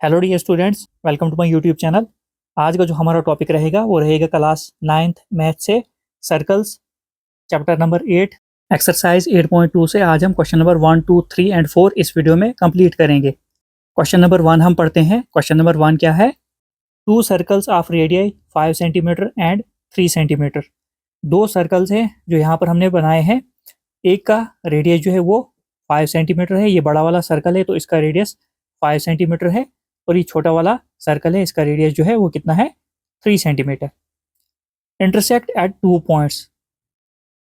Hello dear students, welcome to my YouTube channel. आज का जो हमारा टॉपिक रहेगा वो रहेगा क्लास 9th मैथ से सर्कल्स, चैप्टर नंबर 8, एक्सरसाइज 8.2 से। आज हम क्वेश्चन नंबर 1, 2, 3 एंड 4 इस वीडियो में कंप्लीट करेंगे। क्वेश्चन नंबर 1 हम पढ़ते हैं। क्वेश्चन नंबर 1 क्या है? To circles of radii 5 centimetre and 3 centimetre. दो सर्कल्स हैं जो यहाँ पर हमने बनाए हैं। एक का रेडियस जो है वो 5 सेंटीमीटर है, ये बड़ा वाला सर्कल है तो इसका रेडियस 5 सेंटीमीटर है, और ये छोटा वाला सर्कल है, इसका रेडियस जो है वो कितना है? 3 सेंटीमीटर। Intersect at 2 points.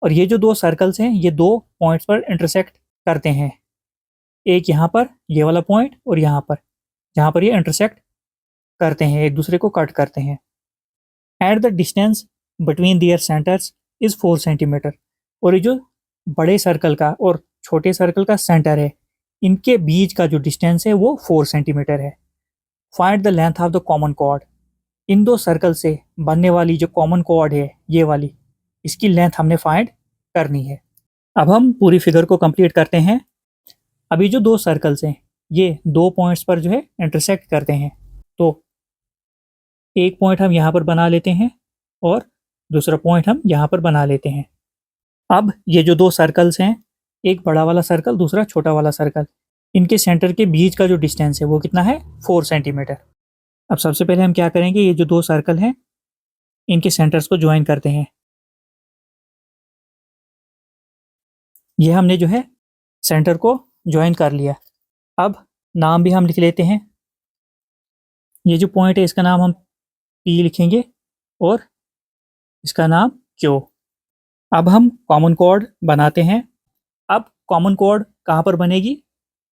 और ये जो दो सर्कल्स हैं ये दो पॉइंट्स पर इंटरसेक्ट करते हैं। एक यहाँ पर ये वाला पॉइंट और यहाँ पर, जहाँ पर ये इंटरसेक्ट करते हैं, एक दूसरे को कट करते हैं। At the distance between their centres is 4 centimetre. और ये जो बड़े सर्कल का और छोटे सर्कल का सेंटर है, इनके बीच का जो डिस्टेंस है वो 4 सेंटीमीटर है। Find the length of the common chord. इन दो सर्कल से बनने वाली जो कॉमन कॉर्ड है ये वाली, इसकी लेंथ हमने फाइंड करनी है। अब हम पूरी फिगर को कंप्लीट करते हैं। अभी जो दो सर्कल्स हैं ये दो पॉइंट्स पर जो है इंटरसेक्ट करते हैं, तो एक पॉइंट हम यहाँ पर बना लेते हैं और दूसरा पॉइंट हम यहाँ पर बना लेते हैं। अब ये जो दो सर्कल्स हैं, एक बड़ा वाला सर्कल दूसरा छोटा वाला सर्कल, इनके सेंटर के बीच का जो डिस्टेंस है वो कितना है? 4 सेंटीमीटर। अब सबसे पहले हम क्या करेंगे, ये जो दो सर्कल हैं इनके सेंटर्स को ज्वाइन करते हैं। ये हमने जो है सेंटर को ज्वाइन कर लिया। अब नाम भी हम लिख लेते हैं। ये जो पॉइंट है इसका नाम हम P लिखेंगे और इसका नाम Q। अब हम कॉमन कॉर्ड बनाते हैं। अब कॉमन कॉर्ड कहाँ पर बनेगी?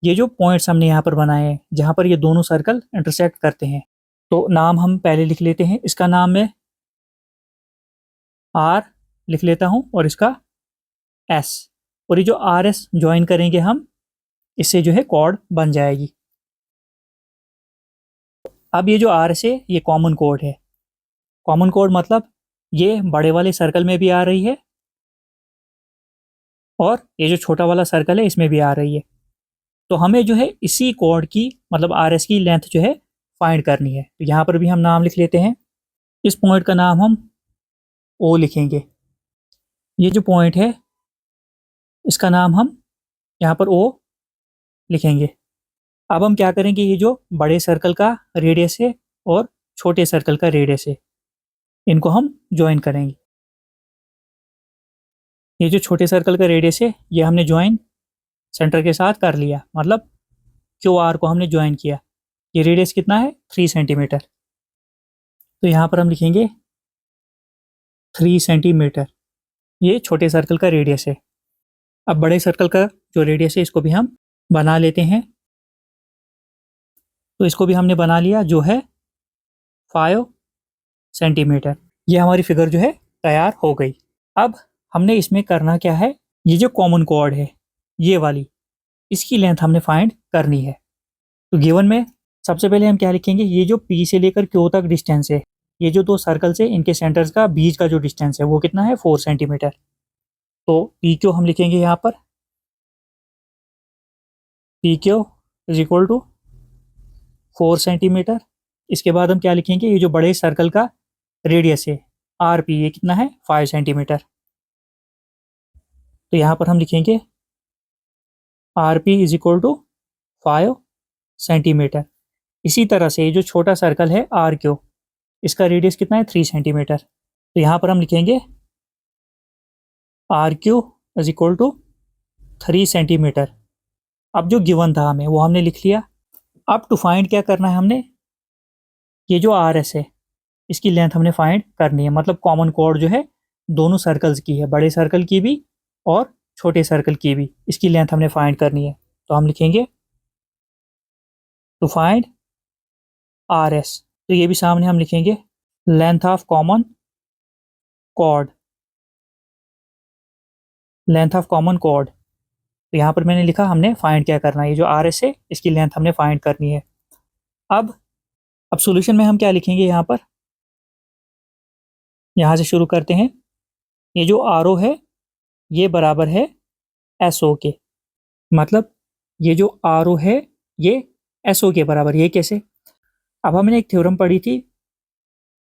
ये जो पॉइंट्स हमने यहाँ पर बनाए हैं जहाँ पर ये दोनों सर्कल इंटरसेक्ट करते हैं, तो नाम हम पहले लिख लेते हैं। इसका नाम मैं R लिख लेता हूँ और इसका S, और ये जो RS ज्वाइन करेंगे हम, इससे जो है कॉर्ड बन जाएगी। अब ये जो RS है ये कॉमन कॉर्ड है। कॉमन कॉर्ड मतलब ये बड़े वाले सर्कल में भी आ रही है और ये जो छोटा वाला सर्कल है इसमें भी आ रही है। तो हमें जो है इसी कॉर्ड की मतलब RS की लेंथ जो है फाइंड करनी है। तो यहाँ पर भी हम नाम लिख लेते हैं। इस पॉइंट का नाम हम O लिखेंगे। ये जो पॉइंट है इसका नाम हम यहाँ पर O लिखेंगे। अब हम क्या करेंगे, ये जो बड़े सर्कल का रेडियस है और छोटे सर्कल का रेडियस है, इनको हम ज्वाइन करेंगे। ये जो छोटे सर्कल का रेडियस है ये हमने ज्वाइन सेंटर के साथ कर लिया, मतलब QR को हमने ज्वाइन किया। ये रेडियस कितना है? 3 सेंटीमीटर। तो यहाँ पर हम लिखेंगे 3 सेंटीमीटर। ये छोटे सर्कल का रेडियस है। अब बड़े सर्कल का जो रेडियस है इसको भी हम बना लेते हैं। तो इसको भी हमने बना लिया, जो है 5 सेंटीमीटर। ये हमारी फिगर जो है तैयार हो गई। अब हमने इसमें करना क्या है, ये जो कॉमन कॉर्ड है ये वाली, इसकी लेंथ हमने फाइंड करनी है। तो गिवन में सबसे पहले हम क्या लिखेंगे, ये जो P से लेकर Q तक डिस्टेंस है, ये जो दो सर्कल्स है इनके सेंटर्स का बीच का जो डिस्टेंस है वो कितना है? 4 सेंटीमीटर। तो PQ हम लिखेंगे यहाँ पर, PQ is equal to 4 centimetre. इसके बाद हम क्या लिखेंगे, ये जो बड़े सर्कल का रेडियस है RP, ये कितना है? 5 सेंटीमीटर। तो यहाँ पर हम लिखेंगे RP is equal to 5 centimetre. इसी तरह से ये जो छोटा सर्कल है RQ, इसका रेडियस कितना है? 3 सेंटीमीटर। तो यहाँ पर हम लिखेंगे RQ is equal to 3 centimetre. अब जो गिवन था हमें वो हमने लिख लिया। अब टू फाइंड क्या करना है हमने, ये जो RS है इसकी लेंथ हमने फाइंड करनी है। मतलब कॉमन कॉर्ड जो है दोनों सर्कल्स की है, बड़े सर्कल की भी और छोटे सर्कल की भी, इसकी लेंथ हमने फाइंड करनी है। तो हम लिखेंगे टू फाइंड RS। तो ये भी सामने हम लिखेंगे length of common cord, length of common cord. तो यहाँ पर मैंने लिखा हमने फाइंड क्या करना है, ये जो RS है इसकी लेंथ हमने फाइंड करनी है। अब सॉल्यूशन में हम क्या लिखेंगे, यहाँ पर यहाँ से शुरू करते हैं। ये जो RO है ये बराबर है SO के, मतलब ये जो RO है ये SO के बराबर। ये कैसे? अब हमने एक थ्योरम पढ़ी थी,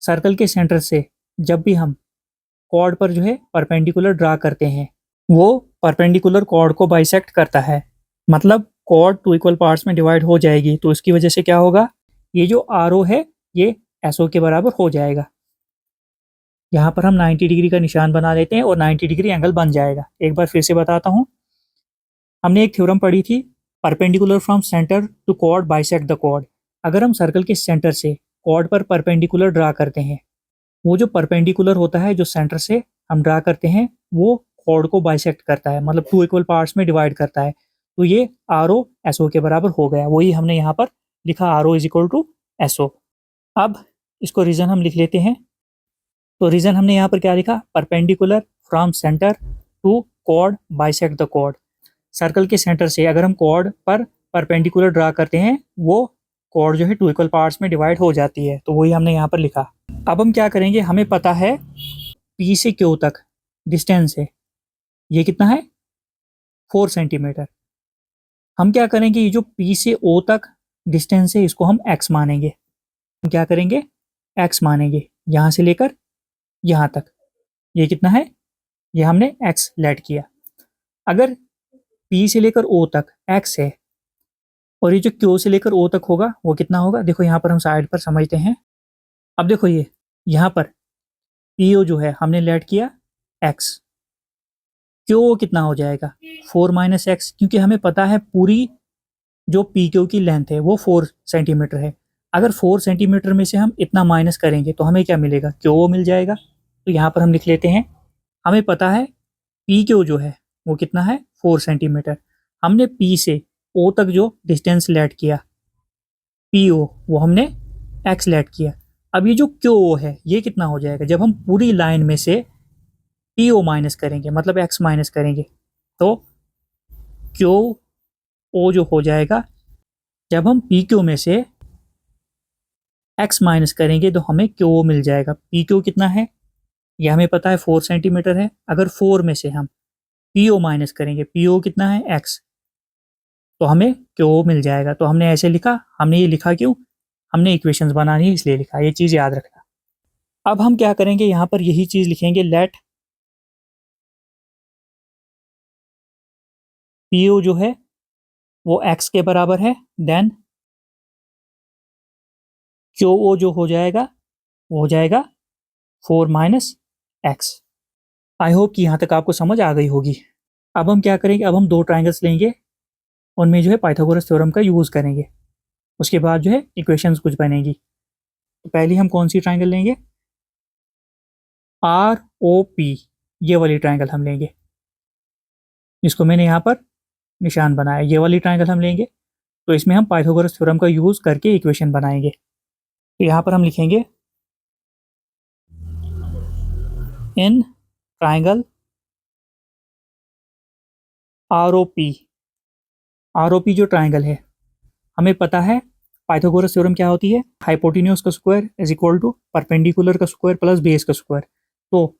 सर्कल के सेंटर से जब भी हम कॉर्ड पर जो है परपेंडिकुलर ड्रा करते हैं, वो परपेंडिकुलर कॉर्ड को बाइसेक्ट करता है, मतलब कॉर्ड टू इक्वल पार्ट्स में डिवाइड हो जाएगी। तो इसकी वजह से क्या होगा, ये जो आर है ये एसओ के बराबर हो जाएगा। यहाँ पर हम 90 डिग्री का निशान बना लेते हैं और 90 डिग्री एंगल बन जाएगा। एक बार फिर से बताता हूँ, हमने एक थ्योरम पढ़ी थी, perpendicular from centre to chord bisect the chord. अगर हम सर्कल के सेंटर से कॉर्ड पर परपेंडिकुलर ड्रा करते हैं, वो जो परपेंडिकुलर होता है जो सेंटर से हम ड्रा करते हैं वो कॉर्ड को बाइसेक्ट करता है, मतलब टू इक्वल पार्ट्स में डिवाइड करता है। तो ये आर ओ एस ओ के बराबर हो गया, वही हमने यहाँ पर लिखा, R O is equal to S O. अब इसको रीजन हम लिख लेते हैं। तो रीजन हमने यहाँ पर क्या लिखा, perpendicular from centre to chord bisect the chord. Circle के सेंटर से अगर हम कॉर्ड पर परपेंडिकुलर ड्रा करते हैं, वो कॉर्ड जो है टू इक्वल पार्ट्स में डिवाइड हो जाती है। तो वही हमने यहाँ पर लिखा। अब हम क्या करेंगे, हमें पता है पी से क्यू तक डिस्टेंस है, ये कितना है 4 सेंटीमीटर। हम क्या करेंगे, ये जो पी से ओ तक डिस्टेंस है इसको हम एक्स मानेंगे। हम क्या करेंगे, एक्स मानेंगे, यहाँ से लेकर यहाँ तक ये कितना है, ये हमने एक्स लेट किया। अगर पी से लेकर ओ तक एक्स है और ये जो क्यू से लेकर ओ तक होगा वो कितना होगा, देखो यहाँ पर हम साइड पर समझते हैं। अब देखो ये यहाँ पर पी ओ जो है हमने लेट किया एक्स, क्यू ओ कितना हो जाएगा 4 माइनस एक्स, क्योंकि हमें पता है पूरी जो पी क्यू की लेंथ है वो 4 सेंटीमीटर है। अगर 4 सेंटीमीटर में से हम इतना माइनस करेंगे तो हमें क्या मिलेगा, क्यू ओ मिल जाएगा। तो यहाँ पर हम लिख लेते हैं, हमें पता है पी क्यू जो है वो कितना है 4 सेंटीमीटर। हमने पी से ओ तक जो डिस्टेंस लेट किया पी ओ, वो हमने एक्स लेट किया। अब ये जो क्यू ओ है ये कितना हो जाएगा, जब हम पूरी लाइन में से पी ओ माइनस करेंगे, मतलब एक्स माइनस करेंगे, तो क्यू ओ जो हो जाएगा, जब हम पी क्यू में से एक्स माइनस करेंगे तो हमें क्यू ओ मिल जाएगा। पी क्यू कितना है, ये हमें पता है 4 सेंटीमीटर है। अगर 4 में से हम पी ओ माइनस करेंगे, पी ओ कितना है एक्स, तो हमें क्यू ओ मिल जाएगा। तो हमने ऐसे लिखा, हमने ये लिखा क्यों, हमने इक्वेशंस बनानी है इसलिए लिखा, ये चीज़ याद रखना। अब हम क्या करेंगे, यहाँ पर यही चीज़ लिखेंगे, लेट पी ओ जो है वो एक्स के बराबर है, देन क्यू ओ जो हो जाएगा वो हो जाएगा 4 माइनस एक्स। आई होप कि यहाँ तक आपको समझ आ गई होगी। अब हम क्या करेंगे, अब हम दो ट्राइंगल्स लेंगे, उनमें जो है पाइथागोरस थ्योरम का यूज़ करेंगे, उसके बाद जो है इक्वेशंस कुछ बनेगी। तो पहले हम कौन सी ट्राइंगल लेंगे, आर ओ पी, ये वाली ट्राइंगल हम लेंगे, जिसको मैंने यहाँ पर निशान बनाया, ये वाली ट्राइंगल हम लेंगे। तो इसमें हम पाइथागोरस थ्योरम का यूज़ करके इक्वेशन बनाएंगे। तो यहाँ पर हम लिखेंगे, in triangle R O P, R O P जो ट्राइंगल है, हमें पता है पाइथागोरस थ्योरम क्या होती है, हाइपोटेन्यूज का square is equal to perpendicular का स्क्वायर प्लस बेस का स्क्वायर। तो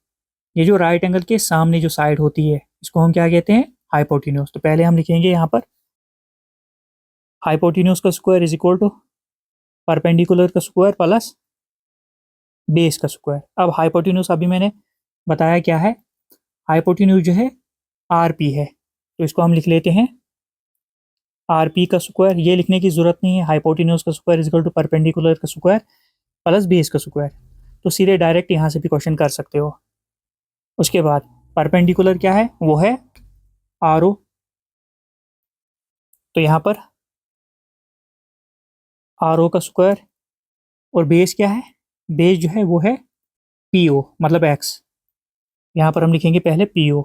ये जो राइट एंगल के सामने जो साइड होती है इसको हम क्या कहते हैं, हाइपोटेन्यूज। तो पहले हम लिखेंगे यहाँ पर हाइपोटेन्यूज का square is equal to perpendicular का स्क्वायर प्लस बेस का स्क्वायर। अब हाइपोटेन्यूज अभी मैंने बताया क्या है, हाइपोटेन्यूज जो है आर पी है, तो इसको हम लिख लेते हैं आर पी का स्क्वायर। ये लिखने की जरूरत नहीं है, हाइपोटेन्यूज का square is equal to perpendicular का स्क्वायर प्लस बेस का स्क्वायर। तो सीधे डायरेक्ट यहाँ से भी क्वेश्चन कर सकते हो। उसके बाद परपेंडिकुलर क्या है, वो है आर ओ, तो यहाँ पर आर ओ का स्क्वायर, और बेस क्या है, बेस जो है वो है पी ओ, मतलब एक्स। यहाँ पर हम लिखेंगे पहले पी ओ,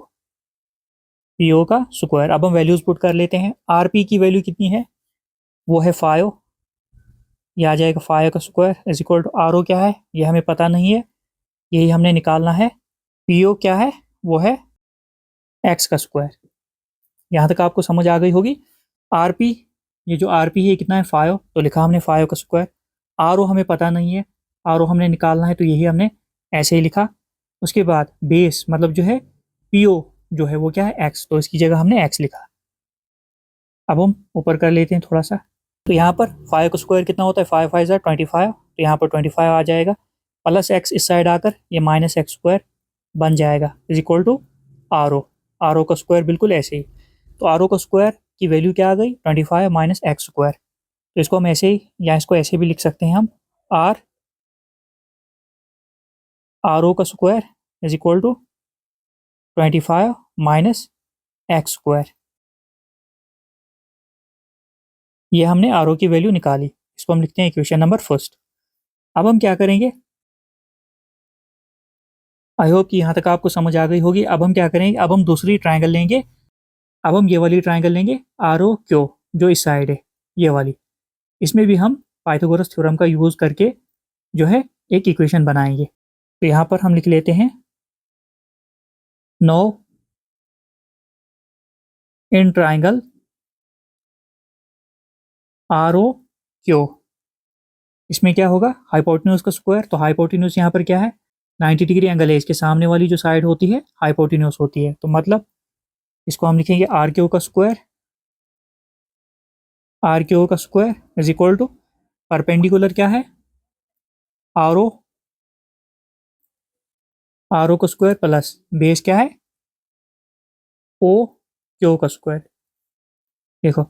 पी ओ का स्क्वायर। अब हम वैल्यूज पुट कर लेते हैं, आर पी की वैल्यू कितनी है, वो है 5, ये आ जाएगा 5 का square is equal to R O क्या है, ये हमें पता नहीं है, यही हमने निकालना है। पी ओ क्या है, वो है एक्स का स्क्वायर। यहाँ तक आपको समझ आ गई होगी। आर पी, ये जो आर पी है कितना है 5, तो लिखा हमने 5 का स्क्वायर। आर ओ हमें पता नहीं है, आर ओ हमने निकालना है, तो यही हमने ऐसे ही लिखा। उसके बाद बेस मतलब जो है पी ओ जो है वो क्या है एक्स, तो इसकी जगह हमने एक्स लिखा। अब हम ऊपर कर लेते हैं थोड़ा सा, तो यहाँ पर 5 का स्क्वायर कितना होता है, 5 5 ज़ा 25, तो यहाँ पर 25 आ जाएगा, प्लस एक्स इस साइड आकर ये माइनस एक्स स्क्वायर बन जाएगा, is equal to R O का स्क्वायर बिल्कुल ऐसे ही। तो आर ओ का स्क्वायर की वैल्यू क्या आ गई, 25 माइनस एक्स स्क्वायर। तो इसको हम ऐसे ही या इसको ऐसे भी लिख सकते हैं हम, आर ओ का square is equal to 25 minus x square. ये हमने आर ओ की वैल्यू निकाली, इसको हम लिखते हैं इक्वेशन नंबर फर्स्ट। अब हम क्या करेंगे, आई होप कि यहाँ तक आपको समझ आ गई होगी। अब हम क्या करेंगे, अब हम दूसरी ट्रायंगल लेंगे, अब हम ये वाली ट्रायंगल लेंगे आर ओ क्यू, जो इस साइड है ये वाली। इसमें भी हम पाइथागोरस थ्योरम का यूज़ करके जो है एक इक्वेशन बनाएंगे। तो यहाँ पर हम लिख लेते हैं, now in triangle R O Q, इसमें क्या होगा, हाइपोटेन्यूज का स्क्वायर। तो हाइपोटेन्यूज यहाँ पर क्या है, 90 डिग्री एंगल है, इसके सामने वाली जो साइड होती है हाइपोटेन्यूज होती है। तो मतलब इसको हम लिखेंगे आर क्यू का स्क्वायर, आर क्यू का square is equal to perpendicular क्या है, आर ओ, आर ओ का स्क्वायर प्लस बेस क्या है, ओ क्यू का स्क्वायर। देखो,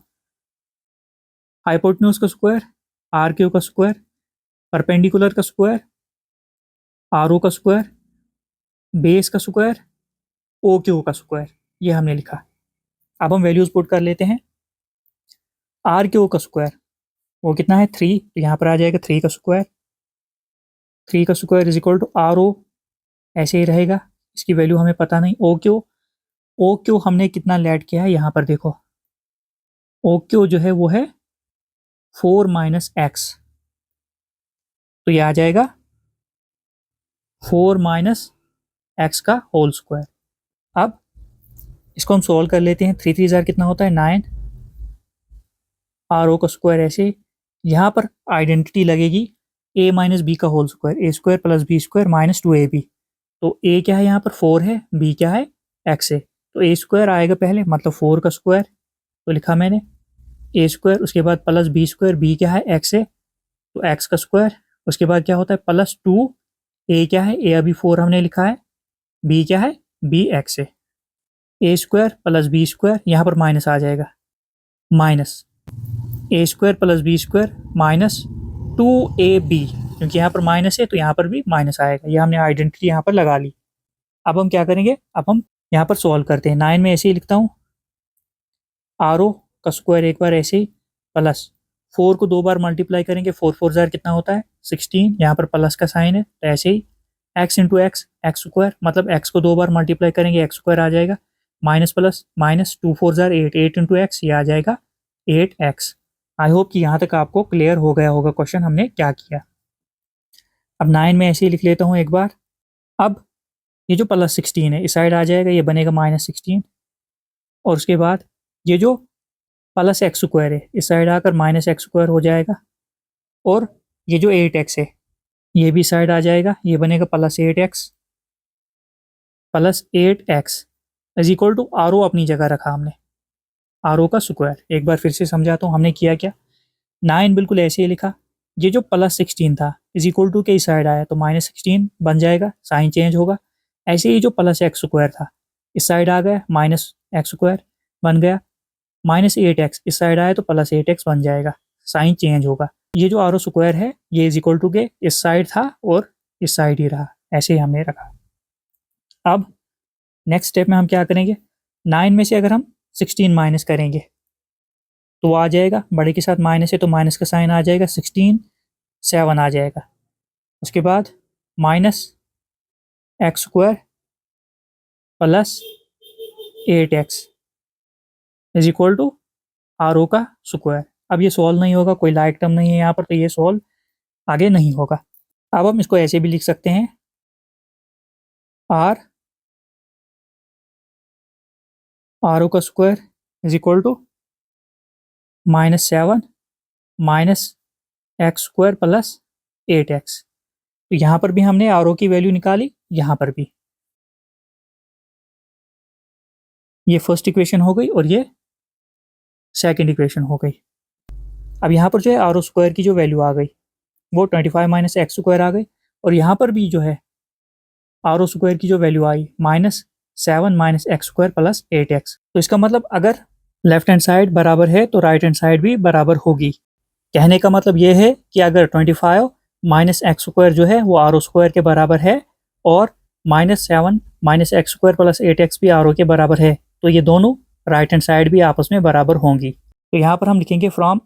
हाइपोटेन्यूज का स्क्वायर, आर क्यू का स्क्वायर, परपेंडिकुलर का स्क्वायर, आर ओ का स्क्वायर, बेस का स्क्वायर, ओ क्यू का स्क्वायर, ये हमने लिखा। अब हम वैल्यूज पुट कर लेते हैं। आर क्यू का स्क्वायर वो कितना है, 3, तो यहाँ पर आ जाएगा 3 का स्क्वायर, 3 का square is equal to R O, ऐसे ही रहेगा, इसकी वैल्यू हमें पता नहीं। ओ क्यू हमने कितना लेट किया है, यहाँ पर देखो, ओ क्यू जो है वो है 4 माइनस एक्स, तो ये आ जाएगा 4 माइनस एक्स का होल स्क्वायर। अब इसको हम सॉल्व कर लेते हैं, 3 3 जार कितना होता है 9, आर ओ का स्क्वायर ऐसे, यहाँ पर आइडेंटिटी लगेगी ए माइनस बी का whole square, A square plus B square minus 2ab। तो ए क्या है यहाँ पर 4 है, बी क्या है एक्स है, तो ए स्क्वायर आएगा पहले, मतलब 4 का स्क्वायर, तो लिखा मैंने ए स्क्वायर, उसके बाद प्लस बी स्क्वायर, बी क्या है एक्स है, तो एक्स का स्क्वायर, उसके बाद क्या होता है प्लस 2, ए क्या है, ए अभी 4 हमने लिखा है, बी क्या है, बी एक्स है, A square plus B square, यहाँ पर माइनस आ जाएगा, minus A square plus B square minus 2ab, क्योंकि यहाँ पर माइनस है तो यहाँ पर भी माइनस आएगा, ये हमने आइडेंटिटी यहाँ पर लगा ली। अब हम क्या करेंगे, अब हम यहाँ पर सॉल्व करते हैं। 9 में ऐसे ही लिखता हूँ, आर ओ का स्क्वायर एक बार ऐसे ही, प्लस 4 को 2 बार मल्टीप्लाई करेंगे, 4 4 जार कितना होता है 16, यहाँ पर प्लस का साइन है तो ऐसे ही X into X, X square, मतलब एक्स को 2 बार मल्टीप्लाई करेंगे एक्स स्क्वायर आ जाएगा, माइनस प्लस माइनस 2 4 जार 8, 8 इंटू एक्स, ये आ जाएगा 8x। आई होप कि यहाँ तक आपको क्लियर हो गया होगा क्वेश्चन हमने क्या किया। अब 9 में ऐसे ही लिख लेता हूँ एक बार। अब ये जो प्लस 16 है इस साइड आ जाएगा, ये बनेगा माइनस 16, और उसके बाद ये जो प्लस एक्स स्क्वायर है इस साइड आकर माइनस एक्स स्क्वायर हो जाएगा, और ये जो 8x है ये भी साइड आ जाएगा, ये बनेगा plus 8x, plus 8x is equal to R O अपनी जगह रखा हमने, आर ओ का स्क्वायर। एक बार फिर से समझाता हूँ हमने किया क्या, 9 बिल्कुल ऐसे ही लिखा, ये जो प्लस 16 था इज इक्वल टू के इस साइड आया तो माइनस 16 बन जाएगा, साइन चेंज होगा। ऐसे ही जो प्लस एक्स स्क्वायर था इस साइड आ गया, माइनस एक्स स्क्वायर बन गया, माइनस 8x इस साइड आया तो प्लस 8x बन जाएगा, साइन चेंज होगा। ये जो आर ओ स्क्वायर है ये इज इक्वल टू के इस साइड था और इस साइड ही रहा, ऐसे ही हमने रखा। अब नेक्स्ट स्टेप में हम क्या करेंगे, 9 में से अगर हम 16 माइनस करेंगे तो आ जाएगा, बड़े के साथ माइनस है तो माइनस का साइन आ जाएगा, 16 7 आ जाएगा, उसके बाद minus x square plus 8x is equal to R O का स्क्वायर। अब ये सॉल्व नहीं होगा, कोई लाइक टर्म नहीं है यहाँ पर, तो ये सॉल्व आगे नहीं होगा। अब हम इसको ऐसे भी लिख सकते हैं, आर ओ का square is equal to minus 7 minus x square plus 8x। तो यहाँ पर भी हमने आर ओ की वैल्यू निकाली, यहाँ पर भी ये फर्स्ट इक्वेशन हो गई और ये सेकंड इक्वेशन हो गई। अब यहाँ पर जो है आर ओ स्क्वायर की जो वैल्यू आ गई वो 25 माइनस एक्स स्क्वायर आ गई, और यहाँ पर भी जो है आर ओ स्क्वायर की जो वैल्यू आई -7 minus x square plus 8x। तो इसका मतलब अगर लेफ्ट हैंड साइड बराबर है तो राइट हैंड साइड भी बराबर होगी। कहने का मतलब ये है कि अगर 25 माइनस एक्स स्क्वायर जो है वो आर ओ स्क्वायर के बराबर है और -7 minus x square plus 8x भी आर ओ के बराबर है, तो ये दोनों राइट हैंड साइड भी आपस में बराबर होंगी। तो यहाँ पर हम लिखेंगे from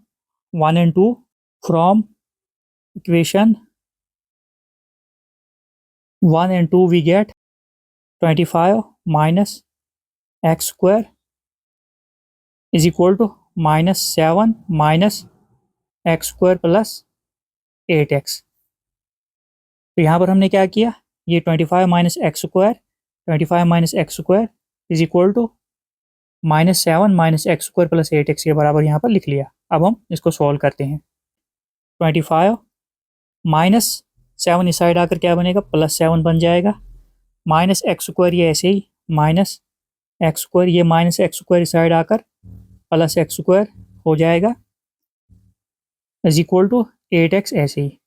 1 and 2, from equation 1 and 2 we get 25 minus x square is equal to -7 minus x square plus 8x। तो यहाँ पर हमने क्या किया, ये 25 minus x square 25 minus x square is equal to -7 minus x square plus 8x के बराबर यहाँ पर लिख लिया। अब हम इसको सॉल्व करते हैं। 25 माइनस 7 इस साइड आकर क्या बनेगा, +7 बन जाएगा, माइनस एक्स स्क्वायर ये ऐसे ही माइनस एक्स स्क्वायर, ये माइनस एक्स स्क्वायर इस साइड आकर प्लस एक्स स्क्वायर हो जाएगा इज इक्वल टू 8x ऐसे ही।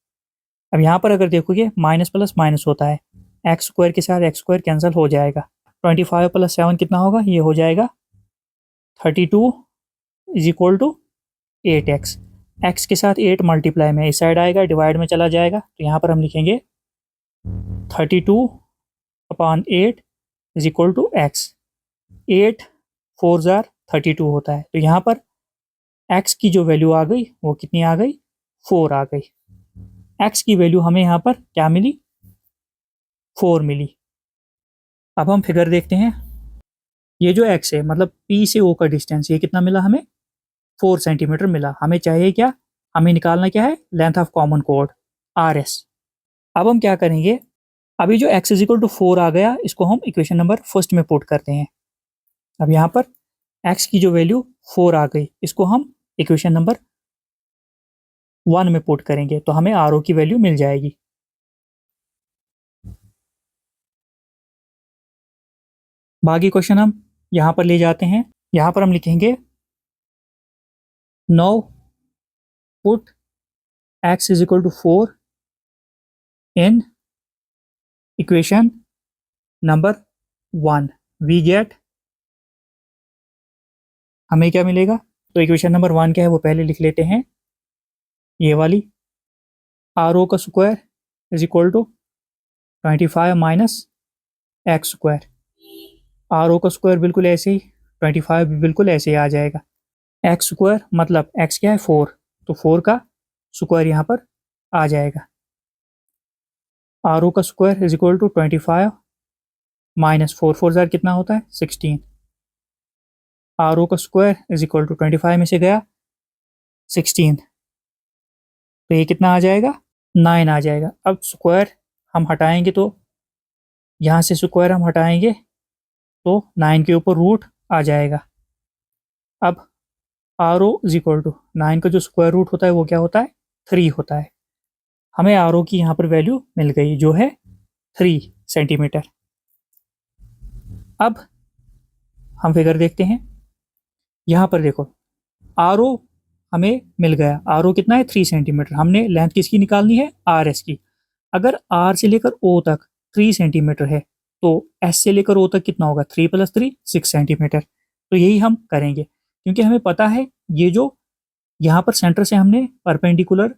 अब यहाँ पर अगर देखोगे माइनस प्लस माइनस होता है, एक्स स्क्वायर के साथ एक्स स्क्वायर कैंसिल हो जाएगा। 25 + 7 कितना होगा, ये हो जाएगा 32 is equal to 8x। X के साथ 8 मल्टीप्लाई में इस साइड आएगा, डिवाइड में चला जाएगा, तो यहाँ पर हम लिखेंगे 32/8 इज इक्वल टू x। 8 4 32 होता है, तो यहाँ पर x की जो वैल्यू आ गई वो कितनी आ गई, 4 आ गई। x की वैल्यू हमें यहाँ पर क्या मिली, 4 मिली। अब हम फिगर देखते हैं, ये जो x है मतलब P से O का डिस्टेंस, ये कितना मिला हमें, 4 सेंटीमीटर मिला। हमें चाहिए क्या, हमें निकालना क्या है, length of common code RS। अब हम क्या करेंगे, अभी जो x इज इक्वल टू 4 आ गया, इसको हम इक्वेशन नंबर फर्स्ट में पुट करते हैं। अब यहाँ पर x की जो वैल्यू 4 आ गई, इसको हम इक्वेशन नंबर 1 में पुट करेंगे, तो हमें आर ओ की वैल्यू मिल जाएगी। बाकी क्वेश्चन हम यहाँ पर ले जाते हैं। यहाँ पर हम लिखेंगे now put x is equal to 4 in equation number 1 we get, हमें क्या मिलेगा, तो इक्वेशन नंबर 1 क्या है वो पहले लिख लेते हैं, ये वाली आर ओ का square is equal to 25 minus x square. R O का स्क्वायर बिल्कुल ऐसे ही, 25 भी बिल्कुल ऐसे ही आ जाएगा। एक्स स्क्वायर मतलब एक्स क्या है 4, तो 4 का स्क्वायर यहाँ पर आ जाएगा। आर ओ का square is equal to 25 minus 4 4 कितना होता है 16। आर ओ का स्क्वायर इज इक्वल टू 25 में से गया 16, तो ये कितना आ जाएगा 9 आ जाएगा। अब स्क्वायर हम हटाएंगे, तो यहाँ से स्क्वायर हम हटाएंगे तो 9 के ऊपर रूट आ जाएगा। अब R O is equal to 9 का जो स्क्वायर रूट होता है वो क्या होता है 3 होता है। हमें आर ओ की यहाँ पर वैल्यू मिल गई जो है 3 सेंटीमीटर। अब हम फिगर देखते हैं, यहाँ पर देखो आर ओ हमें मिल गया, आर ओ कितना है 3 सेंटीमीटर। हमने लेंथ किसकी निकालनी है, आर एस की। अगर आर से लेकर ओ तक 3 सेंटीमीटर है, तो एस से लेकर ओ तक कितना होगा, 3 + 3 6 सेंटीमीटर। तो यही हम करेंगे, क्योंकि हमें पता है ये जो यहाँ पर सेंटर से हमने परपेंडिकुलर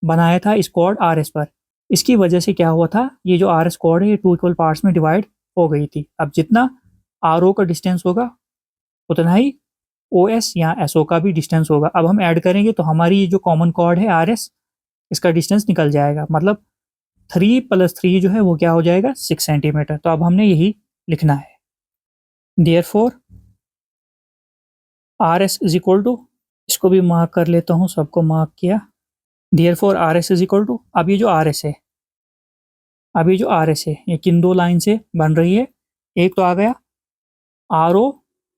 बनाया था इस कॉर्ड आर एस पर, इसकी वजह से क्या हुआ था, ये जो आर एस कॉर्ड है ये 2 इक्वल पार्ट्स में डिवाइड हो गई थी। अब जितना आर ओ का डिस्टेंस होगा उतना ही ओ एस या एस ओ का भी डिस्टेंस होगा। अब हम ऐड करेंगे तो हमारी ये जो कॉमन कॉर्ड है आर एस, इसका डिस्टेंस निकल जाएगा, मतलब 3 + 3 जो है वो क्या हो जाएगा 6 सेंटीमीटर। तो अब हमने यही लिखना है, therefore R S is equal to, इसको भी मार्क कर लेता हूँ, सबको मार्क किया। Therefore R S is equal to, अब ये जो आर एस है, अब ये जो आर एस है ये किन दो लाइन से बन रही है, एक तो आ गया आर ओ,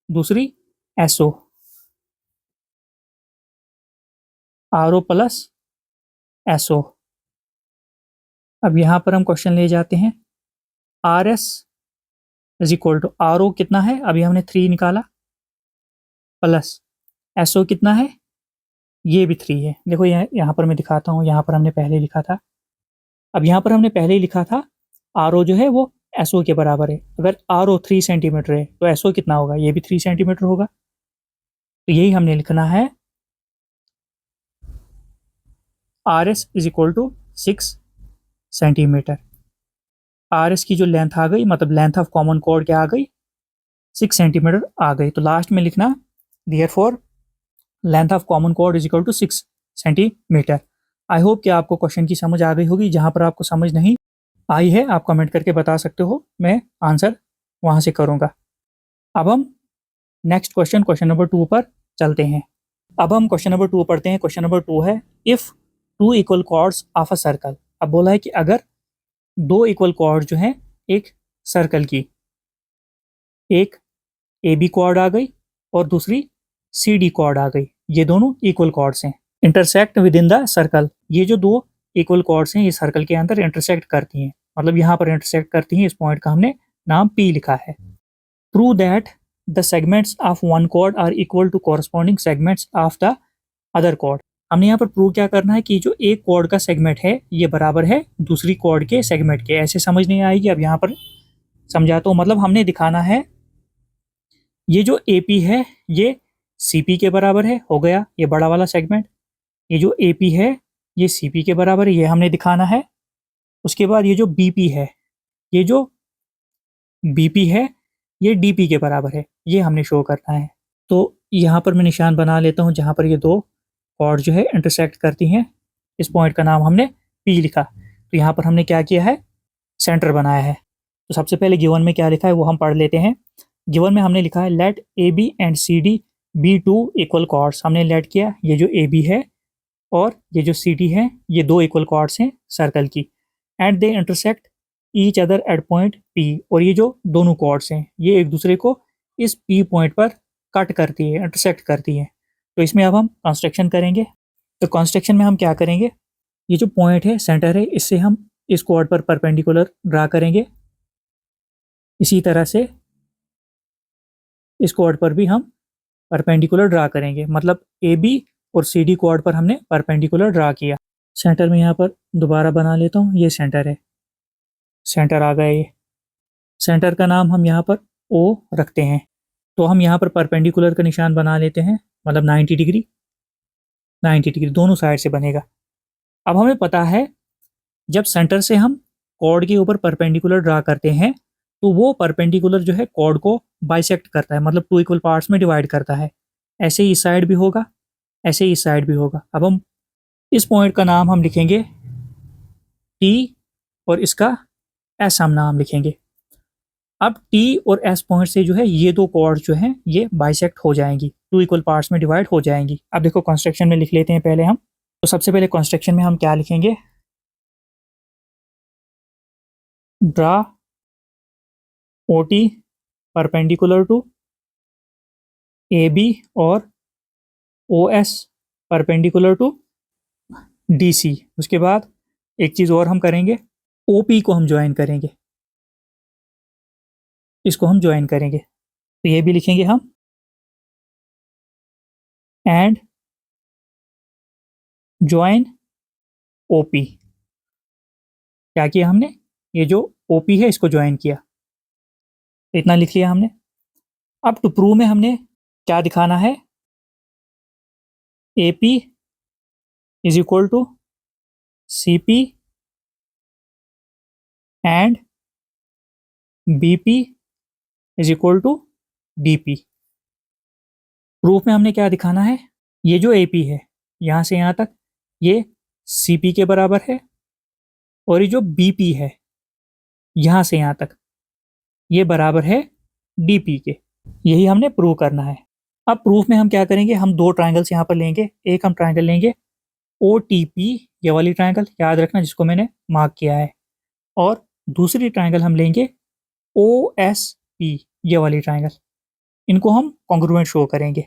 दूसरी S O, R O plus S O. अब यहाँ पर हम क्वेश्चन ले जाते हैं, R S is equal to R O कितना है, अभी हमने 3 निकाला, प्लस एस ओ कितना है, ये भी 3 है। देखो यहाँ पर मैं दिखाता हूँ, यहाँ पर हमने पहले लिखा था, अब यहाँ पर हमने पहले ही लिखा था RO जो है वो SO के बराबर है। अगर RO 3 सेंटीमीटर है तो SO कितना होगा, ये भी 3 सेंटीमीटर होगा। तो यही हमने लिखना है RS is equal to 6 centimetre. RS की जो लेंथ आ गई, मतलब लेंथ ऑफ कॉमन कॉर्ड क्या आ गई, 6 सेंटीमीटर आ गई। तो लास्ट में लिखना therefore length of common chord is equal to 6 centimetre. I hope कि आपको क्वेश्चन की समझ आ गई होगी। जहां पर आपको समझ नहीं आई है आप कमेंट करके बता सकते हो, मैं आंसर वहां से करूंगा। अब हम नेक्स्ट क्वेश्चन नंबर 2 पर चलते हैं। अब हम क्वेश्चन नंबर 2 पढ़ते हैं। क्वेश्चन नंबर 2 है if 2 equal chords of a circle. अब बोला है कि अगर 2 इक्वल कॉर्ड जो हैं एक सर्कल की, एक AB कॉर्ड आ गई और दूसरी CD कॉर्ड आ गई, ये दोनों इक्वल कॉर्ड्स हैं, intersect with in the circle. ये जो दो इक्वल कॉर्ड्स हैं ये सर्कल के अंदर इंटरसेक्ट करती हैं, मतलब यहाँ पर इंटरसेक्ट करती हैं। इस पॉइंट का हमने नाम P लिखा है। Prove that the segments of one chord are equal to corresponding segments of the other chord. हमने यहाँ पर प्रूव क्या करना है कि जो एक कॉर्ड का सेगमेंट है ये बराबर है दूसरी कॉर्ड के सेगमेंट के। ऐसे समझ नहीं आएगी, अब यहाँ पर समझाता हूँ। मतलब हमने दिखाना है ये जो AP है ये CP के बराबर है, हो गया ये बड़ा वाला सेगमेंट। ये जो AP है ये CP के बराबर है, ये हमने दिखाना है। उसके बाद ये जो BP है, ये जो BP है ये DP के बराबर है, ये हमने शो करना है। तो यहाँ पर मैं निशान बना लेता हूँ जहाँ पर ये दो कॉर्ड जो है इंटरसेक्ट करती हैं। इस पॉइंट का नाम हमने P लिखा। तो यहाँ पर हमने क्या किया है, सेंटर बनाया है। तो सबसे पहले गिवन में क्या लिखा है वो हम पढ़ लेते हैं। गिवन में हमने लिखा है let AB and CD be 2 equal chords. हमने लेट किया ये जो AB है और ये जो CD है ये दो इक्वल कॉर्ड्स हैं सर्कल की, and they intersect each other at point P। और ये जो दोनों कॉर्ड्स हैं ये एक दूसरे को इस P पॉइंट पर कट करती है, इंटरसेक्ट करती है। तो इसमें अब हम कंस्ट्रक्शन करेंगे। तो कंस्ट्रक्शन में हम क्या करेंगे, ये जो पॉइंट है सेंटर है इससे हम इस कॉर्ड पर परपेंडिकुलर ड्रा करेंगे। इसी तरह से इस कॉर्ड पर भी हम परपेंडिकुलर ड्रा करेंगे, मतलब AB और CD कॉर्ड पर हमने परपेंडिकुलर ड्रा किया। सेंटर में यहाँ पर दोबारा बना लेता हूँ, ये सेंटर है, सेंटर आ गया। ये सेंटर का नाम हम यहाँ पर O रखते हैं। तो हम यहाँ पर परपेंडिकुलर का निशान बना लेते हैं, मतलब 90 डिग्री, 90 डिग्री दोनों साइड से बनेगा। अब हमें पता है जब सेंटर से हम कॉर्ड के ऊपर परपेंडिकुलर ड्रा करते हैं तो वो परपेंडिकुलर जो है कॉर्ड को बाइसेक्ट करता है, मतलब 2 इक्वल पार्ट्स में डिवाइड करता है। ऐसे ही इस साइड भी होगा, ऐसे ही इस साइड भी होगा। अब हम इस पॉइंट का नाम हम लिखेंगे T और इसका S हम नाम लिखेंगे। अब T और S पॉइंट से जो है ये दो कॉर्ड जो हैं ये बाइसेक्ट हो जाएंगी, 2 इक्वल पार्ट्स में डिवाइड हो जाएंगी। अब देखो कंस्ट्रक्शन में लिख लेते हैं पहले हम। तो सबसे पहले कंस्ट्रक्शन में हम क्या लिखेंगे, draw OT perpendicular to AB और OS परपेंडिकुलर टू DC। उसके बाद एक चीज़ और हम करेंगे, OP को हम ज्वाइन करेंगे, इसको हम ज्वाइन करेंगे। तो ये भी लिखेंगे हम, एंड ज्वाइन OP। क्या किया हमने, ये जो OP है इसको ज्वाइन किया, इतना लिख लिया हमने। अब टू प्रूव में हमने क्या दिखाना है, AP is equal to CP and BP is equal to DP। Proof में हमने क्या दिखाना है, ये जो AP है यहाँ से यहाँ तक ये CP के बराबर है, और ये जो BP है यहाँ से यहाँ तक ये बराबर है DP के। यही हमने प्रूव करना है। अब प्रूफ में हम क्या करेंगे, हम दो ट्राइंगल्स यहाँ पर लेंगे। एक हम ट्राइंगल लेंगे OTP, ये वाली ट्राइंगल याद रखना जिसको मैंने मार्क किया है, और दूसरी ट्राइंगल हम लेंगे OSP, ये वाली ट्राइंगल। इनको हम कॉन्ग्रुएंट शो करेंगे।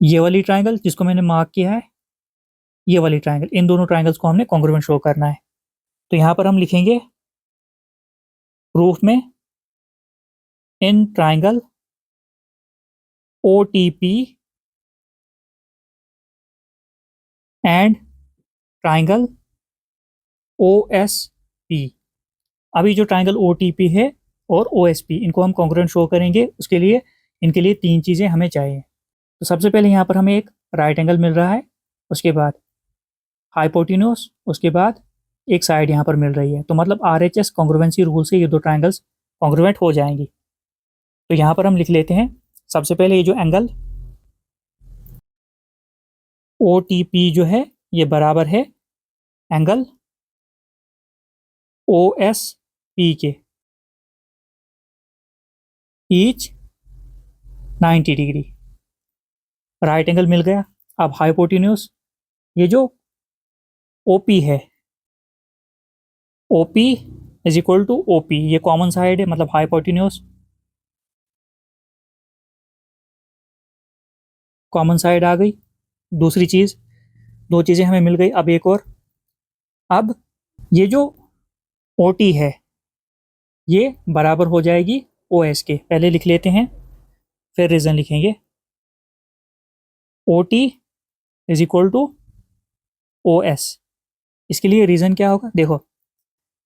ये वाली ट्राइंगल जिसको मैंने मार्क किया है, ये वाली ट्राइंगल, इन दोनों ट्राइंगल्स को हमने कॉन्ग्रुएंट शो करना है। तो यहाँ पर हम लिखेंगे प्रूफ में in triangle OTP and triangle OSP। अभी जो ट्राइंगल OTP है और OSP इनको हम कॉन्ग्रुएंट शो करेंगे, उसके लिए इनके लिए 3 चीज़ें हमें चाहिए। तो सबसे पहले यहाँ पर हमें एक राइट एंगल मिल रहा है, उसके बाद हाइपोटेन्यूज, उसके बाद एक साइड यहाँ पर मिल रही है। तो मतलब RHS कॉन्ग्रुएंसी रूल से ये दो ट्राइंगल्स कॉन्ग्रुएंट हो जाएंगी। तो यहाँ पर हम लिख लेते हैं सबसे पहले ये जो एंगल OTP जो है ये बराबर है एंगल OSP के, ईच 90 डिग्री। राइट एंगल मिल गया। अब हाइपोटेन्यूज, ये जो OP है, OP is equal to OP, ये कॉमन साइड है मतलब हाइपोटेन्यूज, कॉमन साइड आ गई। दूसरी चीज़, दो चीज़ें हमें मिल गई। अब एक और, अब ये जो OT है ये बराबर हो जाएगी OS के। पहले लिख लेते हैं फिर रीज़न लिखेंगे। OT is equal to OS। इसके लिए रीज़न क्या होगा, देखो,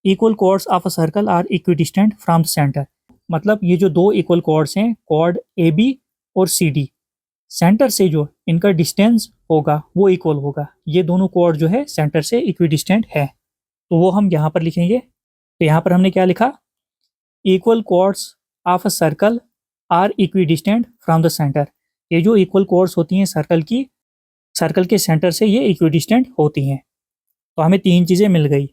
equal chords of a circle are equidistant from the centre. मतलब ये जो दो इक्वल कॉर्ड्स हैं, कॉर्ड AB और CD, सेंटर से जो इनका डिस्टेंस होगा वो इक्वल होगा। ये दोनों कॉर्ड जो है सेंटर से इक्विडिस्टेंट है, तो वो हम यहाँ पर लिखेंगे। तो यहाँ पर हमने क्या लिखा, equal chords of a circle are equidistant from the centre. ये जो इक्वल कॉर्ड्स होती हैं सर्कल की, सर्कल के सेंटर से ये इक्विडिस्टेंट होती हैं। तो हमें 3 चीज़ें मिल गई,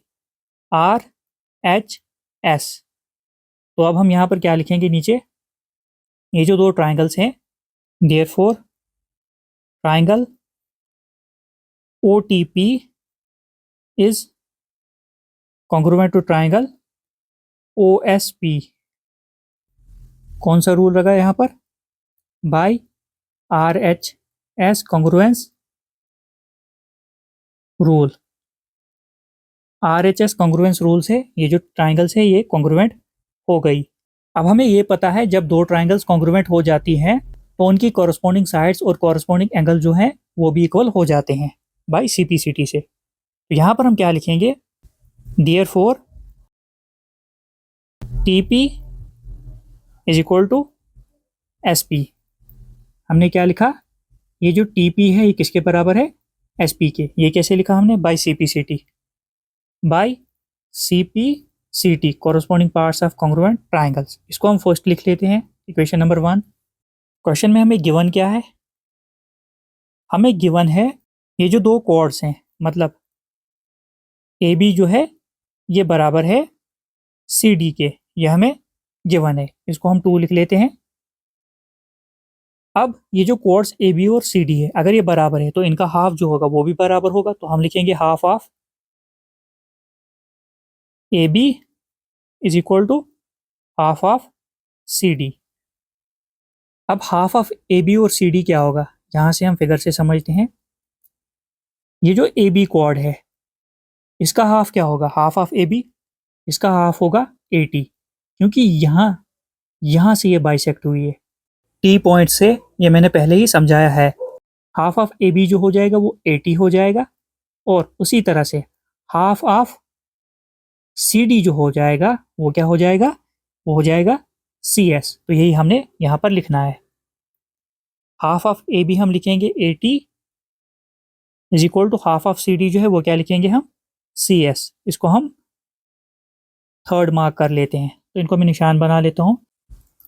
RHS। तो अब हम यहाँ पर क्या लिखेंगे नीचे, ये जो दो ट्राइंगल्स हैं, therefore triangle OTP is congruent to triangle OSP। कौन सा रूल लगा यहाँ पर, by RHS congruence rule. RHS congruence rule से ये जो ट्राइंगल्स है ये कॉन्ग्रुएंट हो गई। अब हमें ये पता है जब दो ट्राइंगल्स कॉन्ग्रुएंट हो जाती हैं तो उनकी कॉरस्पॉन्डिंग साइड्स और कॉरस्पॉन्डिंग एंगल जो हैं वो भी इक्वल हो जाते हैं बाय CPCT से। तो यहाँ पर हम क्या लिखेंगे, therefore TP is equal to SP। हमने क्या लिखा, ये जो TP है ये किसके बराबर है, SP के। ये कैसे लिखा हमने, by CPCT, by CPCT corresponding parts of congruent triangles. इसको हम फर्स्ट लिख लेते हैं, इक्वेशन नंबर 1। क्वेश्चन में हमें गिवन क्या है, हमें गिवन है ये जो दो कॉर्ड्स हैं, मतलब AB जो है ये बराबर है CD के, ये हमें गिवन है। इसको हम 2 लिख लेते हैं। अब ये जो कॉर्ड्स AB और CD है, अगर ये बराबर है तो इनका हाफ जो होगा वो भी बराबर होगा। तो हम लिखेंगे half of AB is equal to half of CD। अब हाफ ऑफ AB और CD क्या होगा, यहाँ से हम फिगर से समझते हैं। ये जो AB कॉर्ड है इसका हाफ क्या होगा, हाफ ऑफ AB, इसका हाफ होगा 80, क्योंकि यहाँ से ये बाइसेक्ट हुई है T पॉइंट से, ये मैंने पहले ही समझाया है। हाफ ऑफ AB जो हो जाएगा वो 80 हो जाएगा, और उसी तरह से हाफ ऑफ CD जो हो जाएगा वो क्या हो जाएगा, वो हो जाएगा CS। तो यही हमने यहाँ पर लिखना है। हाफ ऑफ AB हम लिखेंगे 80 is equal to half of CD जो है वो क्या लिखेंगे हम, CS। इसको हम थर्ड मार्क कर लेते हैं, तो इनको मैं निशान बना लेता हूँ।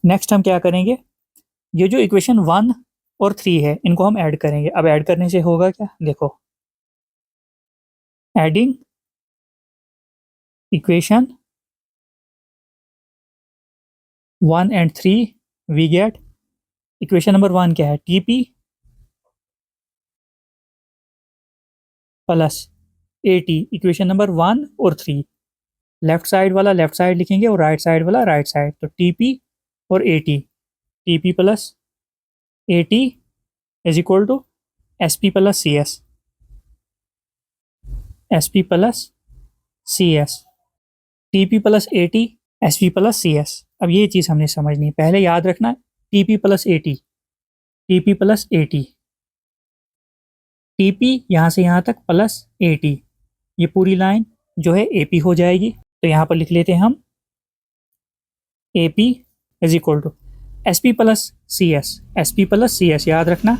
नेक्स्ट हम क्या करेंगे, ये जो इक्वेशन 1 और 3 है इनको हम ऐड करेंगे। अब ऐड करने से होगा क्या, देखो, adding equation 1 and 3 we get, equation number 1 क्या है, TP प्लस 80। इक्वेशन नंबर 1 और 3, लेफ्ट साइड वाला लेफ्ट साइड लिखेंगे और राइट साइड वाला राइट साइड। तो TP और 80, TP plus 80 is equal to SP plus CS, SP plus CS, TP plus 80 SP plus CS। अब ये चीज़ हमने समझनी है, पहले याद रखना TP plus 80, TP plus 80, TP यहाँ से यहाँ तक प्लस AT, ये पूरी लाइन जो है AP हो जाएगी। तो यहाँ पर लिख लेते हैं हम AP is equal to SP plus CS, SP plus CS याद रखना,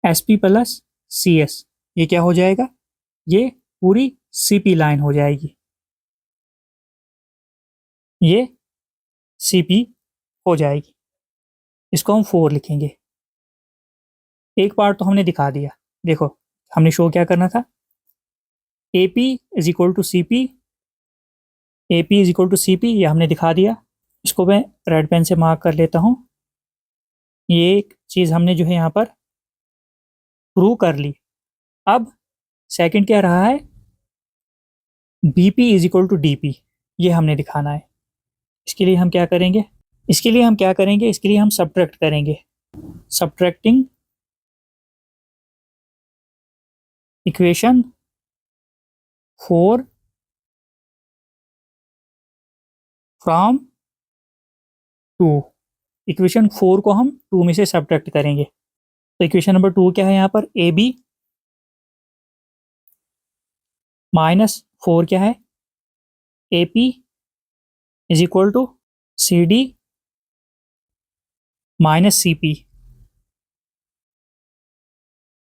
SP प्लस CS ये क्या हो जाएगा, ये पूरी CP लाइन हो जाएगी, ये CP हो जाएगी। इसको हम 4 लिखेंगे। एक पार्ट तो हमने दिखा दिया, देखो हमने शो क्या करना था, AP is equal to CP, AP is equal to CP ये हमने दिखा दिया। इसको मैं रेड पेन से मार्क कर लेता हूँ। ये एक चीज़ हमने जो है यहाँ पर प्रूव कर ली। अब सेकंड क्या रहा है, BP is equal to DP, ये हमने दिखाना है। इसके लिए हम क्या करेंगे, इसके लिए हम सब्ट्रैक्ट करेंगे, सब्ट्रैक्टिंग इक्वेशन 4 फ्रॉम 2, इक्वेशन 4 को हम 2 में से सब्ट्रैक्ट करेंगे। तो इक्वेशन नंबर 2 क्या है यहाँ पर, AB माइनस 4 क्या है, AP is equal to CD minus CP।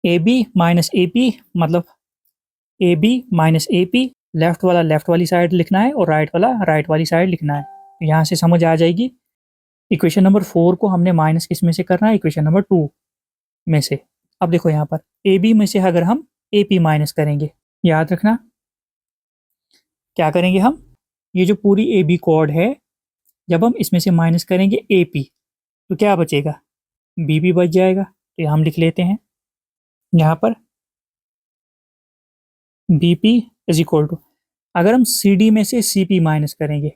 AB minus AP मतलब AB माइनस AP, लेफ्ट वाला लेफ्ट वाली साइड लिखना है और राइट वाला राइट वाली साइड लिखना है। तो यहाँ से समझ आ जाएगी, इक्वेशन नंबर 4 को हमने माइनस किस में से करना है, इक्वेशन नंबर 2 में से। अब देखो यहाँ पर AB में से अगर हम AP माइनस करेंगे, याद रखना क्या करेंगे हम, ये जो पूरी AB कोड है जब हम इसमें से माइनस करेंगे AP तो क्या बचेगा, BB बच जाएगा। तो हम लिख लेते हैं यहाँ पर BP इज इक्वल टू, अगर हम CD में से CP माइनस करेंगे,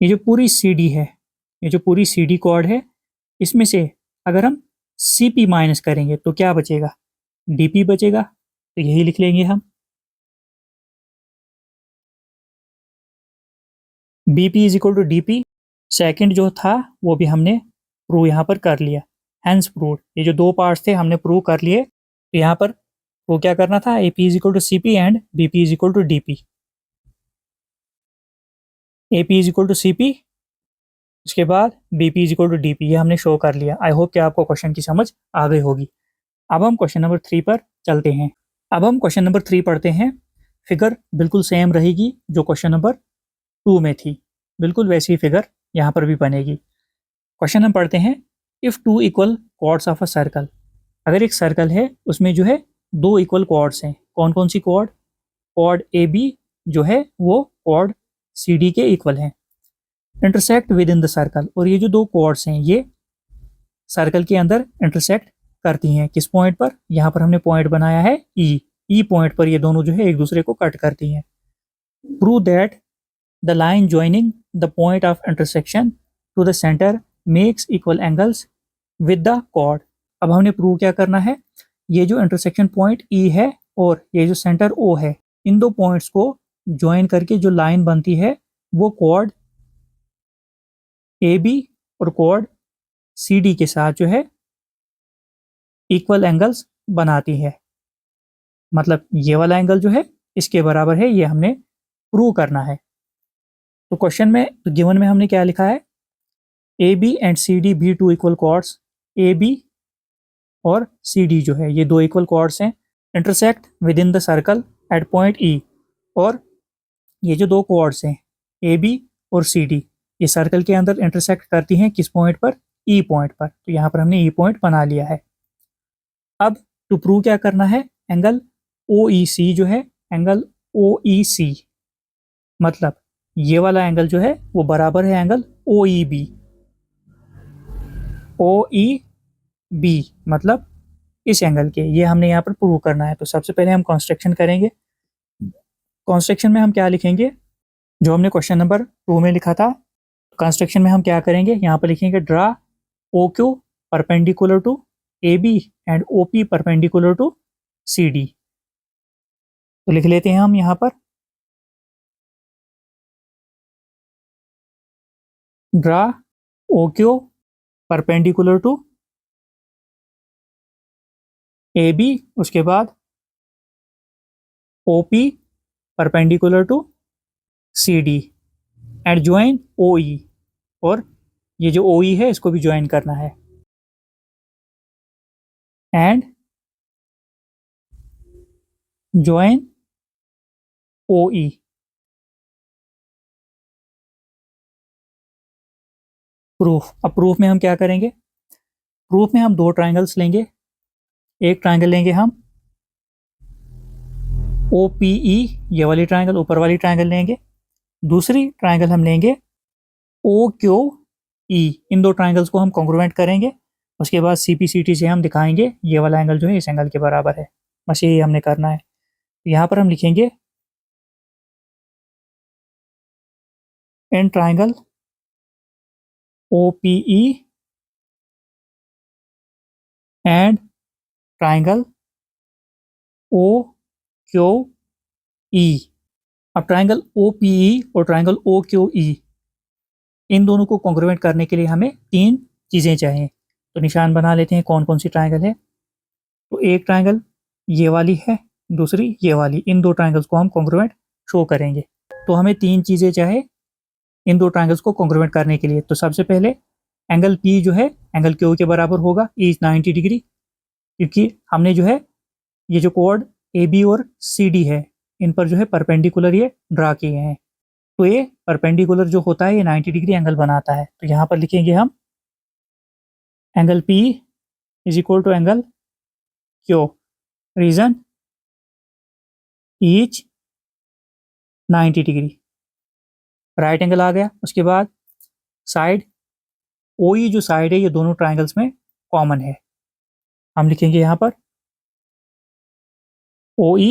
ये जो पूरी CD है, ये जो पूरी CD कोड है, इसमें से अगर हम CP माइनस करेंगे तो क्या बचेगा, DP बचेगा। तो यही लिख लेंगे हम, BP is equal to DP। Second जो था वो भी हमने प्रूव यहाँ पर कर लिया, हैंस प्रूव। ये जो दो पार्ट्स थे हमने प्रूव कर लिए। तो यहाँ पर वो क्या करना था, AP is equal to CP and BP is equal to DP। AP is equal to CP, उसके बाद BP is equal to DP, ये हमने शो कर लिया। आई होप कि आपको क्वेश्चन की समझ आ गई होगी। अब हम क्वेश्चन नंबर 3 पर चलते हैं। अब हम क्वेश्चन नंबर 3 पढ़ते हैं। फिगर बिल्कुल सेम रहेगी जो क्वेश्चन नंबर 2 में थी, बिल्कुल वैसी फिगर यहाँ पर भी बनेगी। क्वेश्चन हम पढ़ते हैं, if two equal chords of a circle, अगर एक सर्कल है उसमें जो है दो इक्वल कॉर्ड्स हैं, कौन कौन सी कॉर्ड, कॉर्ड AB जो है वो कॉर्ड CD के इक्वल है, intersect with in the circle, और ये जो दो कॉर्ड्स हैं ये सर्कल के अंदर इंटरसेक्ट करती हैं किस पॉइंट पर, यहाँ पर हमने पॉइंट बनाया है E पॉइंट पर ये दोनों जो है एक दूसरे को कट करती हैं। Prove that the line joining the point of intersection to the centre makes equal angles with the chord. अब हमने प्रूव क्या करना है, ये जो इंटरसेक्शन पॉइंट E है और ये जो सेंटर O है, इन दो पॉइंट्स को ज्वाइन करके जो लाइन बनती है वो कॉर्ड AB और कॉर्ड CD के साथ जो है इक्वल एंगल्स बनाती है। मतलब ये वाला एंगल जो है इसके बराबर है, ये हमने प्रूव करना है। तो क्वेश्चन में तो गिवन में हमने क्या लिखा है, AB एंड CD भी टू इक्वल कॉर्ड्स, AB और CD जो है ये दो इक्वल कॉर्ड्स हैं, intersect with in the circle eight point E, और ये जो दो कॉर्ड्स हैं AB और CD ये सर्कल के अंदर इंटरसेक्ट करती हैं किस पॉइंट पर, E पॉइंट पर। तो यहाँ पर हमने E पॉइंट बना लिया है। अब टू प्रूव क्या करना है, एंगल OEC जो है, एंगल OEC मतलब ये वाला एंगल जो है वो बराबर है एंगल OEB, OEB मतलब इस एंगल के, ये हमने यहाँ पर प्रूव करना है। तो सबसे पहले हम कंस्ट्रक्शन करेंगे। कंस्ट्रक्शन में हम क्या लिखेंगे, जो हमने क्वेश्चन नंबर 2 में लिखा था, कंस्ट्रक्शन में हम क्या करेंगे, यहाँ पर लिखेंगे draw OQ perpendicular to AB and OP perpendicular to CD। तो लिख लेते हैं हम यहाँ पर draw OQ perpendicular to A B, उसके बाद O P perpendicular to C D and join O E, और ये जो ओ ई है इसको भी ज्वाइन करना है, and join O E. Proof, अब प्रूफ में हम क्या करेंगे, प्रूफ में हम दो ट्राइंगल्स लेंगे। एक ट्राइंगल लेंगे हम ओ पी ई, ये वाली ट्राइंगल, ऊपर वाली ट्राइंगल लेंगे। दूसरी ट्राइंगल हम लेंगे ओ क्यू ई, इन दो ट्राइंगल्स को हम कॉन्ग्रुएंट करेंगे। उसके बाद सी पी सी टी से हम दिखाएंगे ये वाला एंगल जो है इस एंगल के बराबर है। बस यही हमने करना है। यहाँ पर हम लिखेंगे in triangle O P E and triangle O Q E. अब ट्राइंगल ओ पी ई और ट्राइंगल ओ क्यू ई, इन दोनों को कॉन्ग्रुएंट करने के लिए हमें तीन चीज़ें चाहिए। तो निशान बना लेते हैं कौन कौन सी ट्राइंगल है। तो एक ट्राइंगल ये वाली है, दूसरी ये वाली, इन दो ट्राइंगल्स को हम कॉन्ग्रुएंट शो करेंगे। तो हमें तीन चीज़ें चाहिए इन दो ट्राइंगल्स को कॉन्ग्रुएंट करने के लिए। तो सबसे पहले एंगल पी जो है एंगल क्यू के बराबर होगा, इज 90 डिग्री, क्योंकि हमने जो है ये जो कोड ए बी और सी डी है इन पर जो है परपेंडिकुलर ये ड्रा किए हैं। तो ये परपेंडिकुलर जो होता है ये 90 डिग्री एंगल बनाता है। तो यहाँ पर लिखेंगे हम angle P is equal to angle Q, reason each 90 degree, right angle आ गया। उसके बाद साइड ओ ई जो साइड है ये दोनों ट्राइंगल्स में कॉमन है, हम लिखेंगे यहाँ पर O E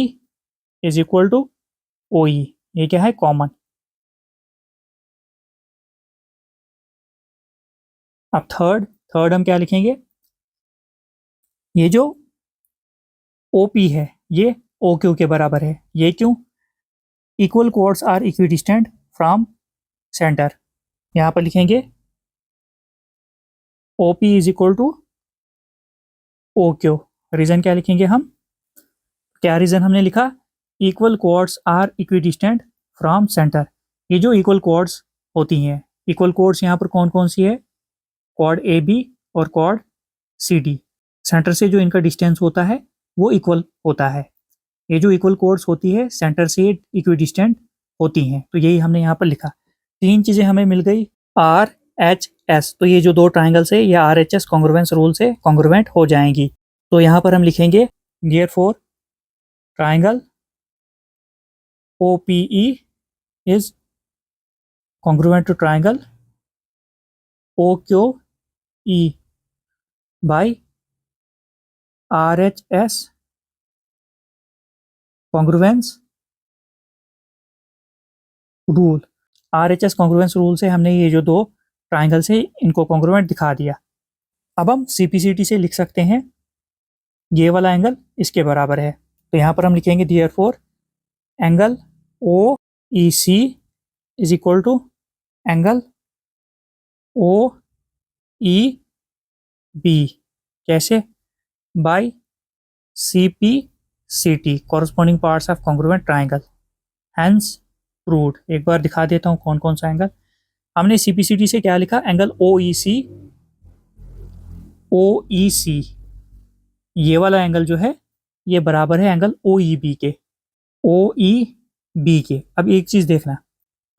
is equal to O E, ये क्या है, कॉमन। अब थर्ड हम क्या लिखेंगे, ये जो ओ पी है ये ओ क्यू के बराबर है। ये क्यों, equal chords are equidistant from centre. यहाँ पर लिखेंगे O P is equal to O Q. Reason क्या लिखेंगे हम, क्या रीजन हमने लिखा, equal chords are equidistant from centre. ये जो इक्वल कोऑर्ड्स होती हैं, इक्वल कोऑर्ड्स यहाँ पर कौन कौन सी है, कॉर्ड ए बी और कॉर्ड सी डी, सेंटर से जो इनका डिस्टेंस होता है वो इक्वल होता है। ये जो इक्वल कोऑर्ड्स होती है सेंटर से इक्विडिस्टेंट होती हैं। तो यही हमने यहाँ पर लिखा। तीन चीज़ें हमें मिल गई, आर एच एस। तो ये जो दो ट्राइंगल्स है ये R H S congruence rule से कॉन्ग्रुएंट हो जाएंगी। तो यहाँ पर हम लिखेंगे therefore triangle O P E is congruent to triangle O Q E by R H S congruence rule. R H S congruence rule से हमने ये जो दो ट्राइंगल्स है इनको कॉन्ग्रुएंट दिखा दिया। अब हम सी पी सी टी से लिख सकते हैं ये वाला एंगल इसके बराबर है। तो यहाँ पर हम लिखेंगे therefore angle O E C is equal to angle O E B, कैसे, by C P C T, corresponding parts of congruent triangle, hence proved. एक बार दिखा देता हूँ कौन कौन सा एंगल हमने सी पी सी टी से क्या लिखा, एंगल ओ ई सी, ओ ई सी ये वाला एंगल जो है ये बराबर है एंगल ओ ई बी के, ओ ई बी के। अब एक चीज़ देखना,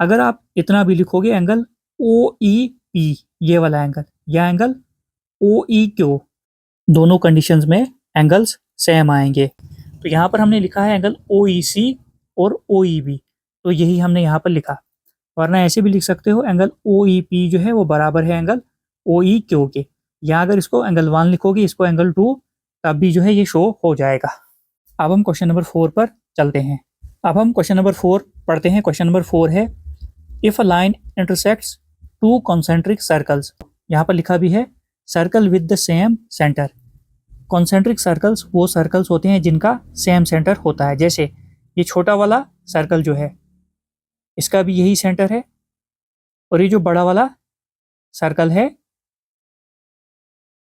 अगर आप इतना भी लिखोगे एंगल ओ ई पी ये वाला एंगल या एंगल ओ ई क्यू, दोनों कंडीशंस में एंगल्स सेम आएंगे। तो यहाँ पर हमने लिखा है एंगल ओ ई सी और ओ ई बी, तो यही हमने यहाँ पर लिखा। वरना ऐसे भी लिख सकते हो एंगल ओ ई पी जो है वो बराबर है एंगल ओ ई क्यू के, या अगर इसको एंगल 1 लिखोगे इसको एंगल 2, तब भी जो है ये शो हो जाएगा। अब हम क्वेश्चन नंबर 4 पर चलते हैं। अब हम क्वेश्चन नंबर 4 पढ़ते हैं। क्वेश्चन नंबर 4 है if a line intersects two concentric circles, यहाँ पर लिखा भी है circle with the same centre. Concentric circles वो सर्कल्स होते हैं जिनका सेम सेंटर होता है। जैसे ये छोटा वाला सर्कल जो है इसका भी यही सेंटर है, और ये जो बड़ा वाला सर्कल है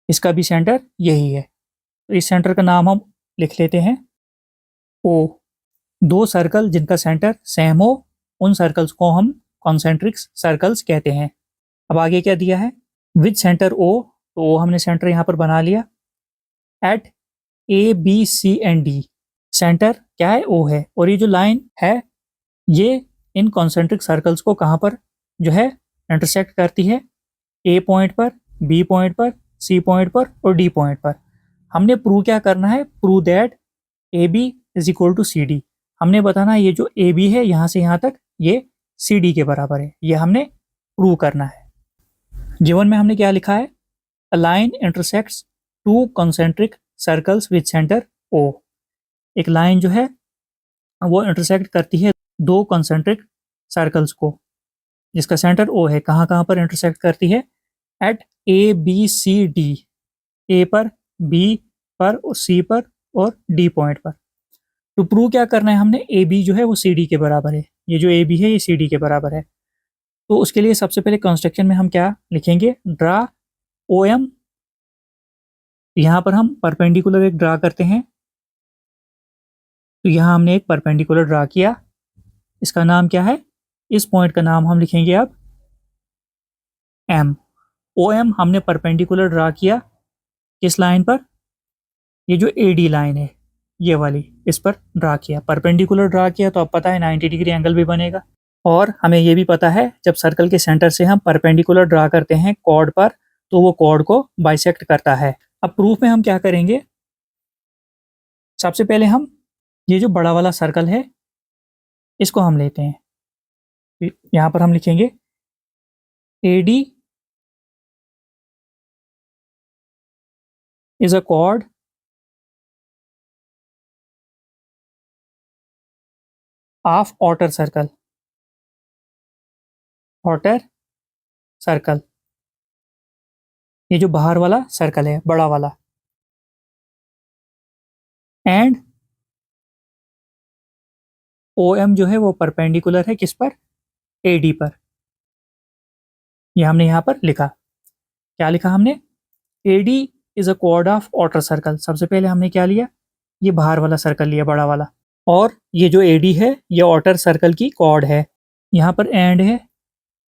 इसका भी सेंटर यही है। तो इस सेंटर का नाम हम लिख लेते हैं ओ। दो सर्कल जिनका सेंटर सेम हो उन सर्कल्स को हम कॉन्सेंट्रिक सर्कल्स कहते हैं। अब आगे क्या दिया है, विद सेंटर ओ, तो ओ हमने सेंटर यहाँ पर बना लिया। At A B C and D, centre क्या है, ओ है, और ये जो लाइन है ये इन कॉन्सेंट्रिक सर्कल्स को कहाँ पर जो है इंटरसेक्ट करती है, ए पॉइंट पर, बी पॉइंट पर, सी पॉइंट पर और डी पॉइंट पर। हमने प्रूव क्या करना है, prove that A B is equal to C D. हमने बताना है ये जो ए बी है यहाँ से यहाँ तक ये सी डी के बराबर है, ये हमने प्रूव करना है। गिवन में हमने क्या लिखा है, a line intersects two concentric circles with centre O. एक लाइन जो है वो इंटरसेक्ट करती है दो कॉन्सेंट्रिक सर्कल्स को जिसका सेंटर ओ है। कहाँ कहाँ पर इंटरसेक्ट करती है, at A B C D, A पर, बी पर और सी पर और डी पॉइंट पर। तो प्रूव क्या करना है हमने, ए बी जो है वो सी डी के बराबर है, ये जो ए बी है ये सी डी के बराबर है। तो उसके लिए सबसे पहले कंस्ट्रक्शन में हम क्या लिखेंगे, ड्रा ओ एम। यहाँ पर हम परपेंडिकुलर एक ड्रा करते हैं, तो यहाँ हमने एक परपेंडिकुलर ड्रा किया, इसका नाम क्या है, इस पॉइंट का नाम हम लिखेंगे अब एम। ओ एम हमने परपेंडिकुलर ड्रा किया किस लाइन पर, ये जो ए डी लाइन है ये वाली, इस पर ड्रा किया, परपेंडिकुलर ड्रा किया तो अब पता है 90 डिग्री एंगल भी बनेगा। और हमें ये भी पता है जब सर्कल के सेंटर से हम परपेंडिकुलर ड्रा करते हैं कॉर्ड पर तो वो कॉर्ड को बाइसेक्ट करता है। अब प्रूफ में हम क्या करेंगे, सबसे पहले हम ये जो बड़ा वाला सर्कल है इसको हम लेते हैं, यहाँ पर हम लिखेंगे A D is a chord of outer circle, outer circle, ये जो बाहर वाला सर्कल है बड़ा वाला, एंड ओ एम जो है वो परपेंडिकुलर है किस पर, ए डी पर। ये हमने यहाँ पर लिखा, क्या लिखा हमने, A D is a chord of outer circle. सबसे पहले हमने क्या लिया, ये बाहर वाला सर्कल लिया बड़ा वाला, और ये जो ए डी है ये outer सर्कल की कॉर्ड है। यहाँ पर एंड है,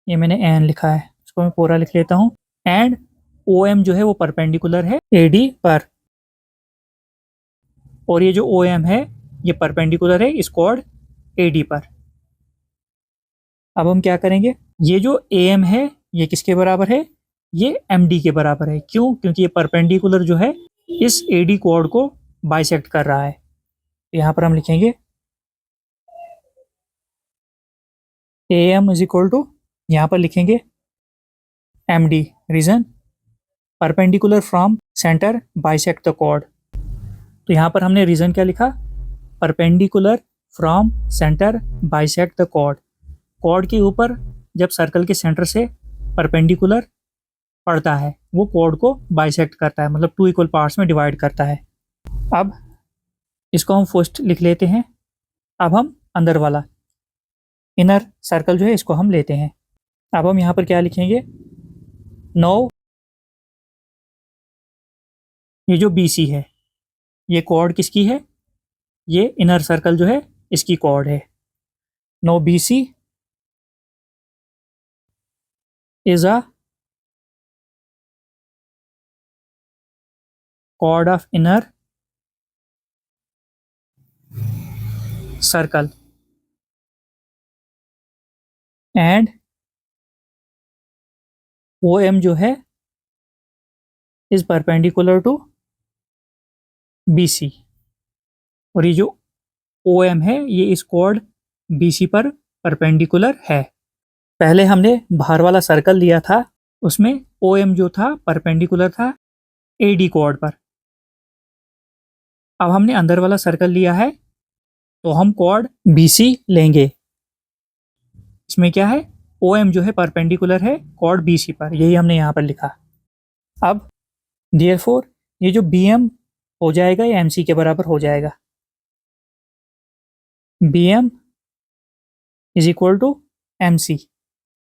ये मैंने एन लिखा है, इसको मैं पूरा लिख लेता हूँ। एंड ओ एम जो है वो परपेंडिकुलर है ए डी पर, और ये जो ओ एम है ये परपेंडिकुलर है इस कॉर्ड ए डी पर। अब हम क्या करेंगे, ये जो ए एम है ये किसके बराबर है, ये एम डी के बराबर है। क्यों, क्योंकि ये परपेंडिकुलर जो है इस ए डी कॉर्ड को बाइसेक्ट कर रहा है। यहाँ पर हम लिखेंगे A M is equal to, यहाँ पर लिखेंगे M D, reason perpendicular from centre bisect the chord. तो यहाँ पर हमने रीजन क्या लिखा, perpendicular from centre bisect the chord. Chord के ऊपर जब सर्कल के सेंटर से परपेंडिकुलर पड़ता है वो कॉर्ड को बाइसेक्ट करता है, मतलब टू इक्वल पार्ट्स में डिवाइड करता है। अब इसको हम फर्स्ट लिख लेते हैं। अब हम अंदर वाला इनर सर्कल जो है इसको हम लेते हैं। अब हम यहाँ पर क्या लिखेंगे, नो ये जो बी सी है ये कॉर्ड किसकी है, ये इनर सर्कल जो है इसकी कॉर्ड है। No B C is a chord of inner circle and O M जो है is perpendicular to B C, और ये जो ओ एम है ये इस कॉर्ड बी सी पर परपेंडिकुलर है। पहले हमने बाहर वाला सर्कल लिया था उसमें ओ एम जो था परपेंडिकुलर था ए डी कॉर्ड पर। अब हमने अंदर वाला सर्कल लिया है तो हम कॉर्ड बी सी लेंगे। इसमें क्या है, ओ एम जो है परपेंडिकुलर है कॉर्ड बी सी पर, यही हमने यहाँ पर लिखा। अब देयरफॉर ये जो बी एम हो जाएगा ये एम सी के बराबर हो जाएगा। B M is equal to M C,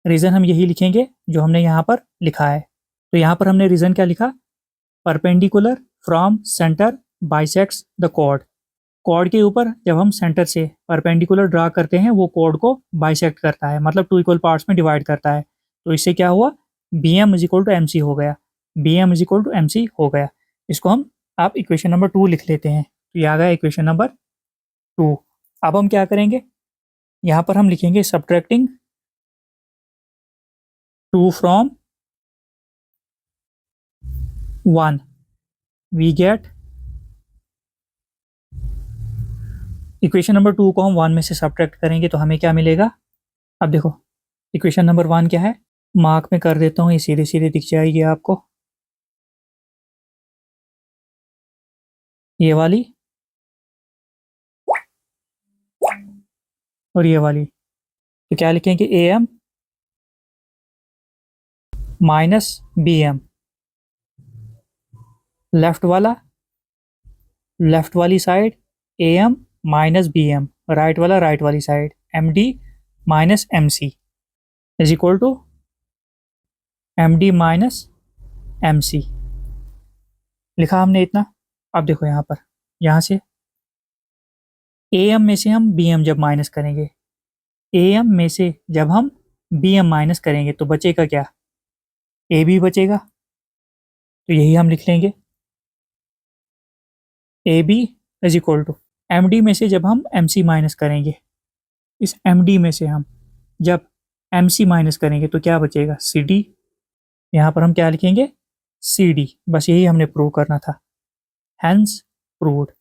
reason हम यही लिखेंगे जो हमने यहाँ पर लिखा है। तो यहाँ पर हमने रीज़न क्या लिखा, perpendicular from centre bisects the chord. Chord के ऊपर जब हम सेंटर से परपेंडिकुलर ड्रा करते हैं वो कॉर्ड को बाइसेक्ट करता है, मतलब 2 इक्वल पार्ट्स में डिवाइड करता है। तो इससे क्या हुआ, B M is equal to M C हो गया, B M is equal to M C हो गया। इसको हम आप इक्वेशन नंबर 2 लिख लेते हैं। तो ये आ गया इक्वेशन नंबर 2। अब हम क्या करेंगे, यहाँ पर हम लिखेंगे subtracting 2 from 1 we get, equation number 2 को हम 1 में से सब्ट्रैक्ट करेंगे तो हमें क्या मिलेगा। अब देखो इक्वेशन नंबर 1 क्या है, मार्क में कर देता हूँ, ये सीधे सीधे दिख जाएगी आपको, ये वाली और ये वाली। तो क्या लिखेंगे, A M minus B M, left वाली side A M minus B M, right वाली side M D minus M C is equal to M D minus M C. लिखा हमने इतना। अब देखो यहाँ पर, यहाँ से ए एम में से हम बी एम जब माइनस करेंगे, ए एम में से जब हम बी एम माइनस करेंगे तो बचेगा क्या, ए बी बचेगा। तो यही हम लिख लेंगे, A B is equal to M D में से जब हम एम सी माइनस करेंगे, इस एम डी में से हम जब एम सी माइनस करेंगे तो क्या बचेगा, सी डी। यहाँ पर हम क्या लिखेंगे, सी डी। बस यही हमने प्रूव करना था, हैंस प्रूव्ड।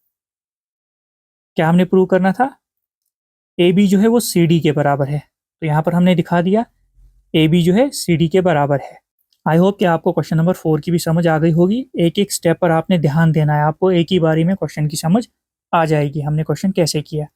क्या हमने प्रूव करना था, ए बी जो है वो सी डी के बराबर है। तो यहाँ पर हमने दिखा दिया ए बी जो है सी डी के बराबर है। आई होप कि आपको क्वेश्चन नंबर 4 की भी समझ आ गई होगी। एक एक स्टेप पर आपने ध्यान देना है, आपको एक ही बारी में क्वेश्चन की समझ आ जाएगी हमने क्वेश्चन कैसे किया।